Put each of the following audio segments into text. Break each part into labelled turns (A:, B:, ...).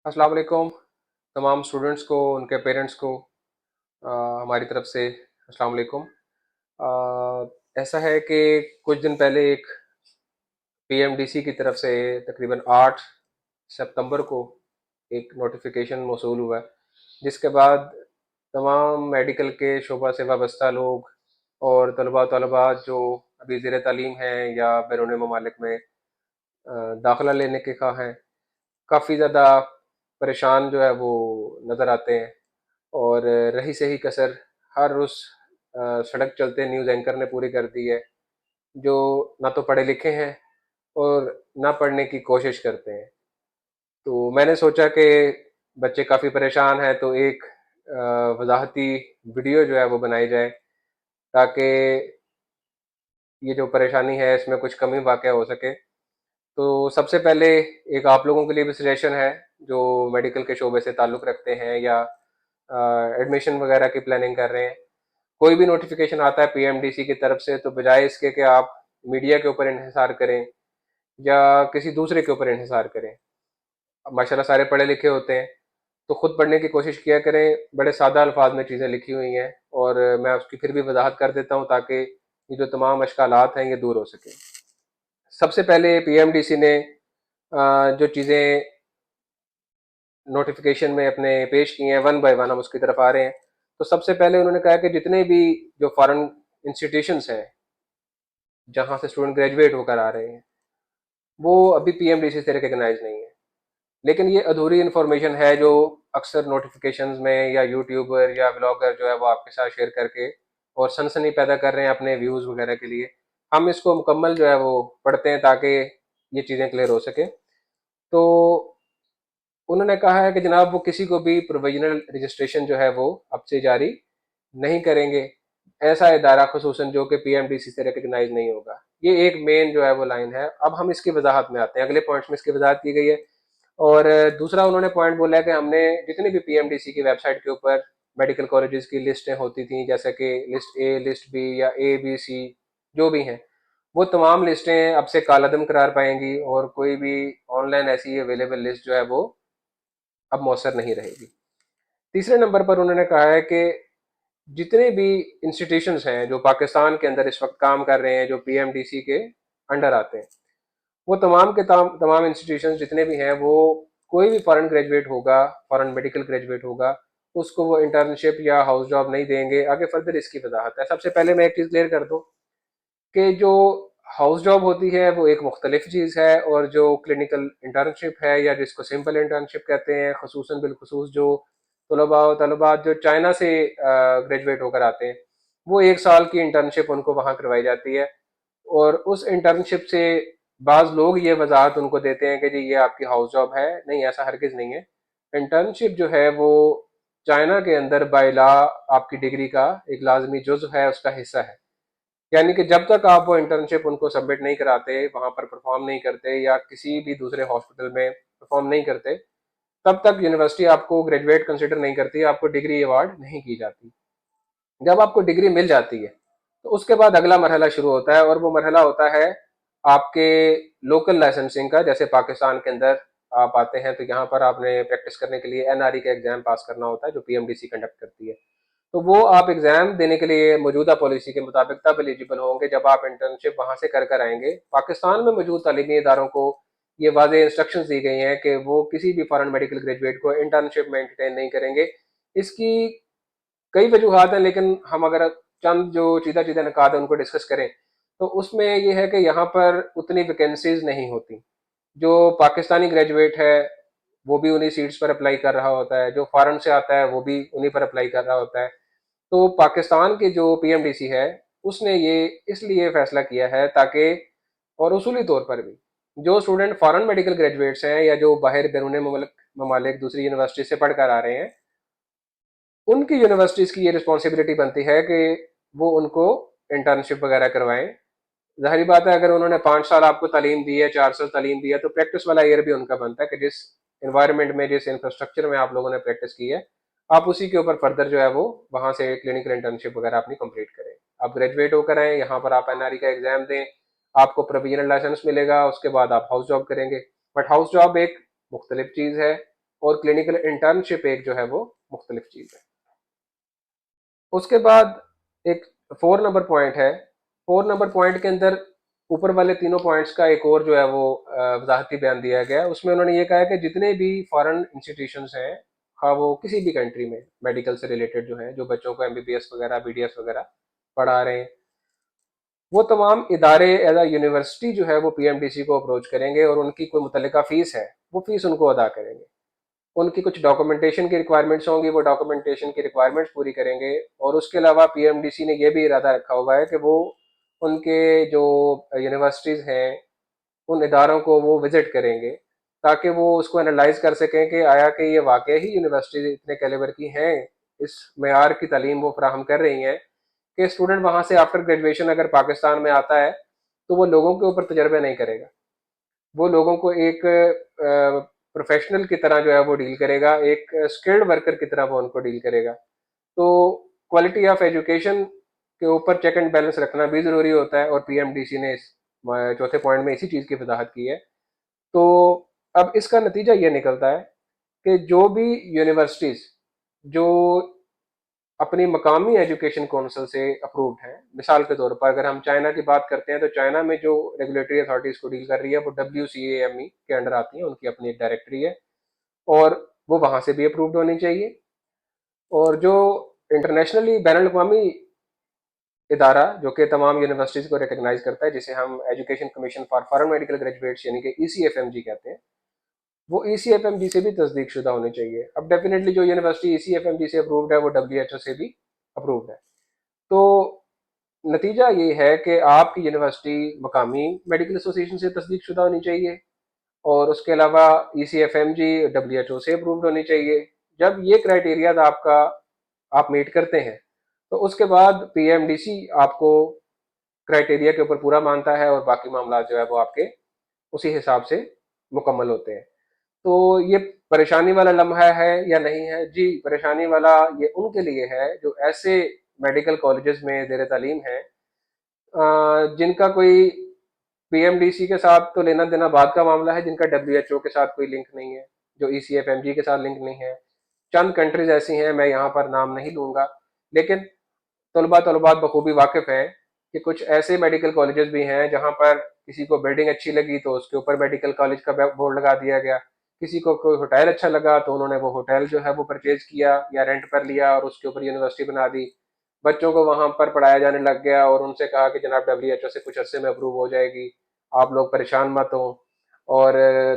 A: अस्सलाम वालेकुम तमाम स्टूडेंट्स को उनके पेरेंट्स को हमारी तरफ से अस्सलाम वालेकुम। ऐसा है कि कुछ दिन पहले एक पीएमडीसी की तरफ से तकरीबन 8 सितंबर को एक नोटिफिकेशन मौसूल हुआ है, जिसके बाद तमाम मेडिकल के शोबा से वाबस्ता लोग और तलबा जो अभी ज़ेर तालीम हैं या बैरून ममालिक में दाखिला लेने के ख्वाह हैं, काफ़ी ज़्यादा परेशान जो है वो नज़र आते हैं। और रही सही कसर हर उस सड़क चलते न्यूज़ एंकर ने पूरी कर दी है, जो ना तो पढ़े लिखे हैं और ना पढ़ने की कोशिश करते हैं। तो मैंने सोचा कि बच्चे काफ़ी परेशान हैं, तो एक वजाहती वीडियो जो है वो बनाई जाए, ताकि ये जो परेशानी है इसमें कुछ कमी वाक़ हो सके। तो सबसे पहले एक आप लोगों के लिए भी सजेशन है, जो मेडिकल के शोबे से ताल्लुक़ रखते हैं या एडमिशन वगैरह की प्लानिंग कर रहे हैं। कोई भी नोटिफिकेशन आता है पीएमडीसी की तरफ से, तो बजाय इसके कि आप मीडिया के ऊपर इंहिसार करें या किसी दूसरे के ऊपर इंहिसार करें, अब माशाल्लाह सारे पढ़े लिखे होते हैं, तो खुद पढ़ने की कोशिश किया करें। बड़े सादा अल्फाज में चीज़ें लिखी हुई हैं और मैं उसकी फिर भी वजाहत कर देता हूँ, ताकि ये जो तमाम अशकालात हैं ये दूर हो सके। सबसे पहले पीएमडीसी ने जो चीज़ें नोटिफिकेशन में अपने पेश की हैं, वन बाय वन हम उसकी तरफ आ रहे हैं। तो सबसे पहले उन्होंने कहा कि जितने भी जो फॉरेन इंस्टीट्यूशंस हैं, जहाँ से स्टूडेंट ग्रेजुएट होकर आ रहे हैं, वो अभी पीएमडीसी से रिकग्नाइज नहीं है। लेकिन ये अधूरी इन्फॉर्मेशन है, जो अक्सर नोटिफिकेशंस में या यूट्यूबर या ब्लॉगर जो है वो आपके साथ शेयर करके और सनसनी पैदा कर रहे हैं अपने व्यूज़ वगैरह के लिए। हम इसको मुकम्मल जो है वो पढ़ते हैं, ताकि ये चीज़ें क्लियर हो सके। तो उन्होंने कहा है कि जनाब वो किसी को भी प्रोविजनल रजिस्ट्रेशन जो है वो अब से जारी नहीं करेंगे, ऐसा इदारा खसूसन जो कि पीएमडीसी से रिकग्नाइज नहीं होगा। ये एक मेन जो है वो लाइन है। अब हम इसकी वजाहत में आते हैं, अगले पॉइंट्स में इसकी वजाहत की गई है। और दूसरा उन्होंने पॉइंट बोला है कि हमने जितनी भी पीएमडीसी की वेबसाइट के ऊपर मेडिकल कॉलेजेस की लिस्टें होती थी, जैसे कि लिस्ट ए, लिस्ट बी या ए बी सी जो भी हैं, वो तमाम लिस्टें अब से कालादम करार पाएंगी और कोई भी ऑनलाइन ऐसी अवेलेबल लिस्ट जो है वो अब मौसर नहीं रहेगी। तीसरे नंबर पर उन्होंने कहा है कि जितने भी इंस्टीट्यूशंस हैं जो पाकिस्तान के अंदर इस वक्त काम कर रहे हैं, जो पीएमडीसी के अंडर आते हैं, वो तमाम के तमाम इंस्टीट्यूशंस जितने भी हैं, वो कोई भी फॉरेन ग्रेजुएट होगा, फॉरेन मेडिकल ग्रेजुएट होगा, उसको वो इंटर्नशिप या हाउस जॉब नहीं देंगे। आगे फर्दर इसकी वजाहत है। सबसे पहले मैं एक चीज़ क्लियर कर दूं कि जो हाउस जॉब होती है वो एक मुख्तलिफ चीज़ है, और जो क्लिनिकल इंटर्नशिप है या जिसको सिंपल इंटर्नशिप कहते हैं, खसूसन बिलखसूस जो तलबा जो चाइना से ग्रेजुएट होकर आते हैं, वो 1 साल की इंटर्नशिप उनको वहाँ करवाई जाती है। और उस इंटर्नशिप से बाज़ लोग ये वजाहत उनको देते हैं कि जी ये आपकी हाउस जॉब है। नहीं, ऐसा हरगिज़ नहीं है। इंटर्नशिप जो है वो चाइना के अंदर बाय लॉ आपकी डिग्री का एक लाजमी जुज़ है, उसका हिस्सा है। यानी कि जब तक आप वो इंटर्नशिप उनको सबमिट नहीं कराते, वहाँ पर परफॉर्म नहीं करते या किसी भी दूसरे हॉस्पिटल में परफॉर्म नहीं करते, तब तक यूनिवर्सिटी आपको ग्रेजुएट कंसिडर नहीं करती, आपको डिग्री अवार्ड नहीं की जाती। जब आपको डिग्री मिल जाती है, तो उसके बाद अगला मरहला शुरू होता है, और वो मरहला होता है आपके लोकल लाइसेंसिंग का। जैसे पाकिस्तान के अंदर आप आते हैं, तो यहाँ पर आपने प्रैक्टिस करने के लिए एनआरई का एग्जाम पास करना होता है, जो पीएमडीसी कंडक्ट करती है। तो वो आप एग्जाम देने के लिए मौजूदा पॉलिसी के मुताबिक तब एलिजिबल होंगे जब आप इंटर्नशिप वहां से कर कर आएंगे। पाकिस्तान में मौजूद तालीमी इदारों को ये वाज़ेह इंस्ट्रक्शंस दी गई हैं कि वो किसी भी फॉरेन मेडिकल ग्रेजुएट को इंटर्नशिप में एंटरटेन नहीं करेंगे। इसकी कई वजूहत हैं, लेकिन हम अगर चंद जो चीज़ा चीज़ा निकात है उनको डिस्कस करें, तो उसमें ये है कि यहाँ पर उतनी वैकेंसीज नहीं होती। जो पाकिस्तानी ग्रेजुएट है वो भी उन्हीं सीट्स पर अप्लाई कर रहा होता है, जो फॉरेन से आता है वो भी उन्हीं पर अप्लाई कर रहा होता है। तो पाकिस्तान के जो पीएमडीसी है, उसने ये इसलिए फैसला किया है ताकि, और उसूली तौर पर भी, जो स्टूडेंट फॉरेन मेडिकल ग्रेजुएट्स हैं या जो बाहर बैरून मुल्क ममालिक दूसरी यूनिवर्सिटी से पढ़ कर आ रहे हैं, उनकी यूनिवर्सिटीज़ की ये रिस्पॉन्सिबिलिटी बनती है कि वो उनको इंटर्नशिप वगैरह करवाएं। ज़ाहिर बात है, अगर उन्होंने 5 साल आपको तालीम दी है, 4 साल तालीम दी है, तो प्रैक्टिस वाला ईयर भी उनका बनता है कि जिस इन्वायरमेंट में, जिस इंफ्रास्ट्रक्चर में आप लोगों ने प्रैक्टिस की है, आप उसी के ऊपर फर्दर जो है वो वहाँ से क्लिनिकल इंटर्नशिप वगैरह अपनी कंप्लीट करें। आप ग्रेजुएट होकर आए, यहाँ पर आप एनआरई का एग्जाम दें, आपको प्रोविजनल लाइसेंस मिलेगा, उसके बाद आप हाउस जॉब करेंगे। बट हाउस जॉब एक मुख्तलिफ चीज़ है। और क्लिनिकल इंटर्नशिप एक जो है वो मुख्तलिफ चीज़ है। उसके बाद एक 4 नंबर पॉइंट है। 4 नंबर पॉइंट के अंदर ऊपर वाले तीनों पॉइंट्स का एक और जो है वो वजाहती बयान दिया गया है। उसमें उन्होंने ये कहा है कि जितने भी फॉरेन इंस्टीट्यूशंस हैं, हाँ वो किसी भी कंट्री में मेडिकल से रिलेटेड जो है, जो बच्चों को एमबीबीएस वगैरह बीडीएस वगैरह पढ़ा रहे हैं, वो तमाम इदारे एज आ यूनिवर्सिटी जो है वो पीएमडीसी को अप्रोच करेंगे और उनकी कोई मुतल्लिका फीस है वो फीस उनको अदा करेंगे। उनकी कुछ डॉक्यूमेंटेशन की रिक्वायरमेंट्स होंगी, वो डॉक्यूमेंटेशन की रिक्वायरमेंट्स पूरी करेंगे। और उसके अलावा पीएमडीसी ने ये भी इरादा रखा हुआ है कि वो उनके जो यूनिवर्सिटीज़ हैं उन इदारों को वो विजिट करेंगे, ताकि वो उसको एनालाइज कर सकें कि आया कि ये वाकई ही यूनिवर्सिटी इतने कैलिबर की हैं, इस मैार की तालीम वो फराहम कर रही हैं कि स्टूडेंट वहाँ से आफ्टर ग्रेजुएशन अगर पाकिस्तान में आता है तो वो लोगों के ऊपर तजर्बे नहीं करेगा, वो लोगों को एक प्रोफेशनल की तरह जो है वो डील करेगा, एक स्किल्ड वर्कर की तरह वो उनको डील करेगा। तो क्वालिटी ऑफ एजुकेशन के ऊपर चेक एंड बैलेंस रखना भी ज़रूरी होता है, और पीएमडीसी ने इस चौथे पॉइंट में इसी चीज़ की वजाहत की है। तो अब इसका नतीजा ये निकलता है कि जो भी यूनिवर्सिटीज़ जो अपनी मकामी एजुकेशन काउंसिल से अप्रूव्ड है, मिसाल के तौर पर अगर हम चाइना की बात करते हैं तो चाइना में जो रेगुलेटरी अथॉरिटीज को डील कर रही है वो WCAME के अंडर आती है, उनकी अपनी एक डायरेक्टरी है और वो वहाँ से भी अप्रूव्ड होनी चाहिए। और जो इंटरनेशनली बैन अवी इदारा जो कि तमाम यूनिवर्सिटीज़ को रिकगनाइज करता है, जिसे हम education commission for foreign medical graduates यानी कि ECFMG कहते हैं, वो ECFMG से भी तस्दीक शुदा होनी चाहिए। अब डेफिनेटली जो यूनिवर्सिटी ECFMG से अप्रूव्ड है वो WHO से भी अप्रूव्ड है। तो नतीजा ये है कि आपकी यूनिवर्सिटी मकामी मेडिकल एसोसिएशन से तस्दीक शुदा होनी चाहिए और उसके अलावा ECFMG WHO से अप्रूव्ड होनी चाहिए। जब ये क्राइटेरियाज आपका आप मीट करते हैं तो उसके बाद पीएमडीसी आपको क्राइटेरिया के ऊपर पूरा मानता है और बाकी मामला जो है वो आपके उसी हिसाब से मुकम्मल होते हैं। तो ये परेशानी वाला लम्हा है या नहीं है? जी, परेशानी वाला ये उनके लिए है जो ऐसे मेडिकल कॉलेजेस में ज़ेर तालीम है जिनका कोई पीएमडीसी के साथ तो लेना देना बाद का मामला है, जिनका WHO के साथ कोई लिंक नहीं है, जो ECFMG के साथ लिंक नहीं है। चंद कंट्रीज ऐसी हैं, मैं यहाँ पर नाम नहीं लूँगा, लेकिन तलबात बखूबी वाकिफ़ हैं कि कुछ ऐसे मेडिकल कॉलेजेस भी हैं जहाँ पर किसी को बिल्डिंग अच्छी लगी तो उसके ऊपर मेडिकल कॉलेज का बोर्ड लगा दिया गया, किसी को कोई होटल अच्छा लगा तो उन्होंने वो होटल जो है वो परचेज किया या रेंट पर लिया और उसके ऊपर यूनिवर्सिटी बना दी। बच्चों को वहाँ पर पढ़ाया जाने लग गया और उनसे कहा कि जनाब WHO से कुछ अरसे में अप्रूव हो जाएगी, आप लोग परेशान मत हो। और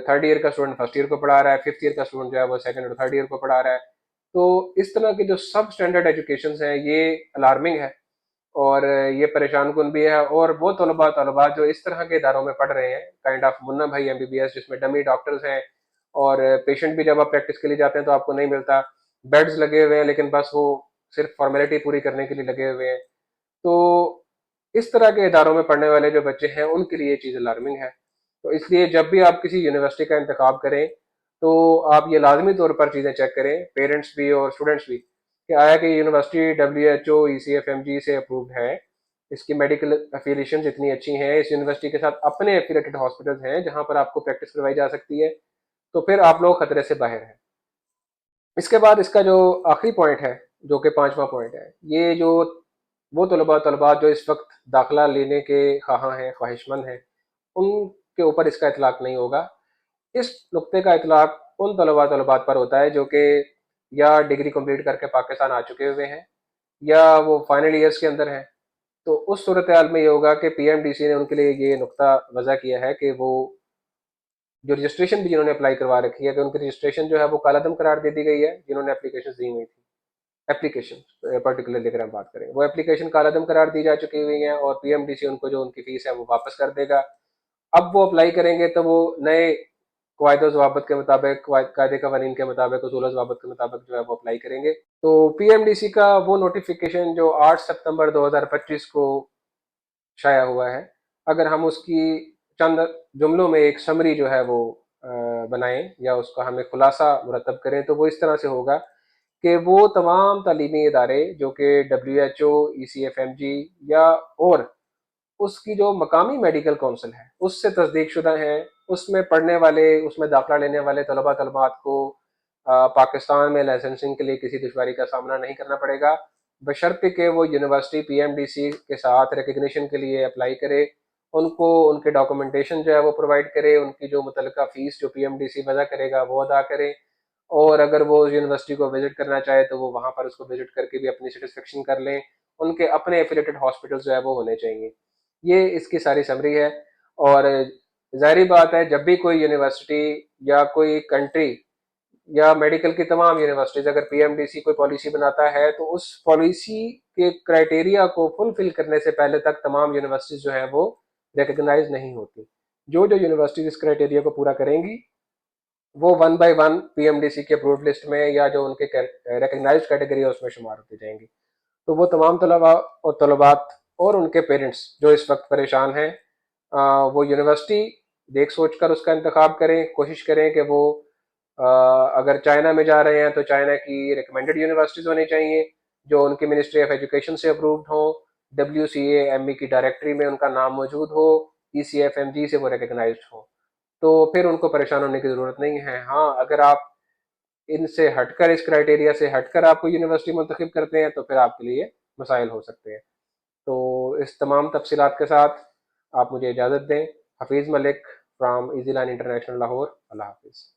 A: थर्ड ईयर का स्टूडेंट फर्स्ट ईयर को पढ़ा रहा है, फिफ्थ ईयर का स्टूडेंट जो है वो सेकंड और थर्ड ईयर को पढ़ा रहा है। तो इस तरह की जो सब स्टैंडर्ड एजुकेशन है ये अलार्मिंग है और ये परेशान कुन भी है। और वो तलबा जो इस तरह के इदारों में पढ़ रहे हैं, काइंड ऑफ मुन्ना भाई MBBS, जिसमें डमी डॉक्टर्स हैं और पेशेंट भी जब आप प्रैक्टिस के लिए जाते हैं तो आपको नहीं मिलता, बेड्स लगे हुए हैं लेकिन बस वो सिर्फ फॉर्मेलिटी पूरी करने के लिए लगे हुए हैं। तो इस तरह के इदारों में पढ़ने वाले जो बच्चे हैं उनके लिए ये चीज़ अलार्मिंग है। तो इसलिए जब भी आप किसी यूनिवर्सिटी का इंतखाब करें तो आप ये लाजमी तौर पर चीज़ें चेक करें, पेरेंट्स भी और स्टूडेंट्स भी, कि आया कि यूनिवर्सिटी WHO ECFMG से अप्रूव्ड है, इसकी मेडिकल एफिलिएशन इतनी अच्छी हैं, इस यूनिवर्सिटी के साथ अपने एफिलेटेड हॉस्पिटल्स हैं जहाँ पर आपको प्रैक्टिस करवाई जा सकती है, तो फिर आप लोग खतरे से बाहर हैं। इसके बाद इसका जो आखिरी पॉइंट है, जो कि पांचवा पॉइंट है, ये जो वो तलबात जो इस वक्त दाखिला लेने के ख्वाहां हैं, ख्वाहिशमंद हैं, उनके ऊपर इसका इतलाक नहीं होगा। इस नुक्ते का इतलाक उन तलबात पर होता है जो कि या डिग्री कंप्लीट करके पाकिस्तान आ चुके हुए हैं या वो फाइनल ईयर्स के अंदर हैं। तो उस सूरत हाल में ये होगा कि पीएमडीसी ने उनके लिए ये नुक्ता वजह किया है कि वो जो रजिस्ट्रेशन भी जिन्होंने अप्लाई करवा रखी है कि उनकी रजिस्ट्रेशन जो है वो कालादम करार दे दी गई है, जिन्होंने एप्लीकेशन दी हुई थी। एप्लीकेशन पर्टिकुलरली अगर हम बात करें, वो एप्लीकेशन कालादम करार दी जा चुकी हुई है और पीएमडीसी उनको जो उनकी फीस है वो वापस कर देगा। अब वो अप्लाई करेंगे तो वो नए कायदे ज़वाबित के मुताबिक, कायदे कवानीन के मुताबिक, उसूल ज़वाबित के मुताबिक जो है वो अप्लाई करेंगे। तो पीएमडीसी का वो नोटिफिकेशन जो 8 सितंबर 2025 को शाया हुआ है, अगर हम उसकी चंद जुमलों में एक समरी जो है वो बनाएं या उसका हमें खुलासा मुरतब करें तो वो इस तरह से होगा कि वो तमाम तालीमी इदारे जो कि WHO, ECFMG या और उसकी जो मकामी मेडिकल काउंसिल है उससे तस्दीक शुदा हैं, उसमें पढ़ने वाले, उसमें दाखिला लेने वाले तलबात को पाकिस्तान में लाइसेंसिंग के लिए किसी दुश्वारी का सामना नहीं करना पड़ेगा, बशर्ते कि वो यूनिवर्सिटी पीएमडीसी के साथ रिकग्निशन के लिए अप्लाई करे, उनको उनके डॉक्यूमेंटेशन जो है वो प्रोवाइड करे, उनकी जो मुतलका फ़ीस जो पीएमडीसी वज़ा करेगा वो अदा करे, और अगर वो यूनिवर्सिटी को विज़िट करना चाहे तो वो वहाँ पर उसको विज़िट करके भी अपनी सेटिस्फेक्शन कर लें। उनके अपने एफिलेटेड हॉस्पिटल्स जो है वो होने चाहिए। ये इसकी सारी समरी है। और ज़ाहिर बात है, जब भी कोई यूनिवर्सिटी या कोई कंट्री या मेडिकल की तमाम यूनिवर्सिटीज अगर पीएमडीसी कोई पॉलिसी बनाता है तो उस पॉलिसी के क्राइटेरिया को फुलफिल करने से पहले तक तमाम यूनिवर्सिटीज जो है वो रिकग्नाइज नहीं होती। जो जो यूनिवर्सिटीज इस क्राइटेरिया को पूरा करेंगी वो वन बाय वन पीएमडीसी के अप्रूव्ड लिस्ट में या जो उनके रिकग्नाइज कैटेगरी है उसमें शुमार होती जाएंगी। तो वो तमाम तलबा और तलबात और उनके पेरेंट्स जो इस वक्त परेशान हैं, वो यूनिवर्सिटी देख सोच कर उसका इंतखाब करें, कोशिश करें कि वो अगर चाइना में जा रहे हैं तो चाइना की रिकमेंडेड यूनिवर्सिटीज़ होनी चाहिए जो उनकी मिनिस्ट्री ऑफ एजुकेशन से अप्रूव्ड हो, WCAME की डायरेक्टरी में उनका नाम मौजूद हो, ECFMG से वो रिकगनाइज्ड हो। तो फिर उनको परेशान होने की ज़रूरत नहीं है। हाँ, अगर आप इनसे हटकर, इस क्राइटेरिया से हटकर आप कोई यूनिवर्सिटी मुंतखब करते हैं तो फिर आपके लिए मसाइल हो सकते हैं। तो इस तमाम तफसीलात के साथ आप मुझे इजाज़त दें। Hafeez Malik from Easy Line International Lahore. अल्लाह हाफिज़।